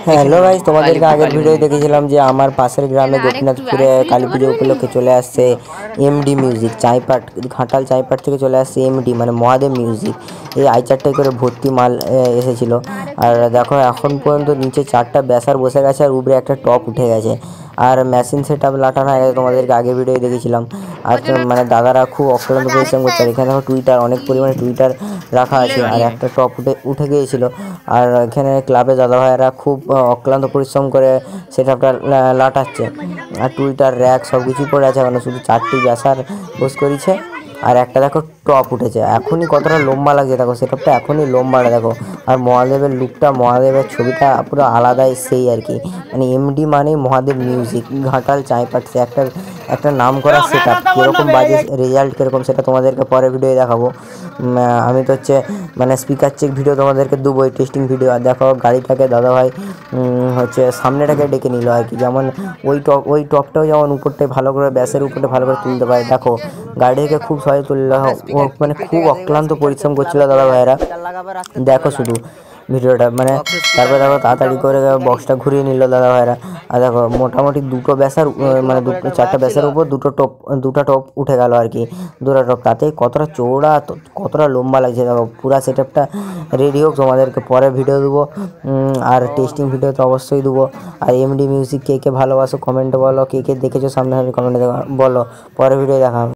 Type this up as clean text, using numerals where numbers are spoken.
Hello guys, তোমাদেরকে আগের video দেখেছিলাম যে আমার পাশের গ্রামে গোপীনাথপুরে কালী পুজো উপলক্ষে চলে আসছে এমডি মিউজিক। চাইপাট, ঘাটাল চাইপাট থেকে চলে আসছে এমডি মানে মহাদেব মিউজিক। এই আই4টায় করে ভর্তি মাল এসেছিল। আর দেখো এখন পর্যন্ত নিচে 4টা ব্যাসার বসে গেছে আর উপরে একটা টপ উঠে গেছে। আর মেশিন সেট আপ লাটানো হয়ে গেছে, তোমাদেরকে আগে ভিডিও দেখেছিলাম। আর মানে দাদারা খুব অক্লান্ত পরিশ্রম করছে। আর এখানে দেখো টুইটার, অনেক পরিমাণে টুইটার রাখা আছে। আর একটা টপ উঠে গিয়েছিল। আর এখানে ক্লাবে দাদা ভাইয়েরা খুব অক্লান্ত পরিশ্রম করে সেট আপটা লাটাচ্ছে। আর টুইটার র্যাক সব কিছুই পড়ে আছে, মানে শুধু 4টি ব্যাসার বস করেছে। আর একটা দেখো টপ উঠেছে, এখনই কতটা লম্বা লাগছে দেখো, সেটআপটা এখনই লম্বাটা দেখো। আর মহাদেবের লুকটা, মহাদেবের ছবিটা পুরো আলাদাই সেই আর কি। মানে এমডি মানেই মহাদেব মিউজিক, ঘাটাল চাইপাট, একটা নাম করা সেট আপ। কীরকম বাজে, রেজাল্ট কীরকম সেটা তোমাদেরকে পরে ভিডিও দেখাবো। আমি তো হচ্ছে মানে স্পিকার চেক ভিডিও তোমাদেরকে দেবো, টেস্টিং ভিডিও। আর দেখো গাড়িটাকে দাদাভাই হচ্ছে সামনেটাকে ডেকে নিল আর কি, যেমন ওই টপটাও যেমন উপরটায় ভালো করে, ব্যাসের উপরটা ভালো করে তুলতে পারে। দেখো গাড়িটাকে খুব সহজে তুললে, ও মানে খুব অক্লান্ত পরিশ্রম করছিল দাদা ভাইয়েরা। দেখো শুধু ভিডিওটা, মানে তারপরে দেখো তাড়াতাড়ি করে বক্সটা ঘুরিয়ে নিল দাদা ভাইরা। আর দেখো মোটামুটি 2টো ব্যাসার, মানে 4টা ব্যাসের উপর 2টা টপ উঠে গেল আর কি। 2টা টপ, তাতে কতটা চৌড়া, কতটা লম্বা লাগছে দেখো। পুরা সেট আপটা রেডি হোক, তোমাদেরকে পরে ভিডিও দেবো। আর টেস্টিং ভিডিও তো অবশ্যই দেবো। আর এমডি মিউজিক কে কে ভালোবাসো কমেন্টে বলো, কে কে দেখেছো সামনে কমেন্টে বলো, পরে ভিডিও দেখা হবে।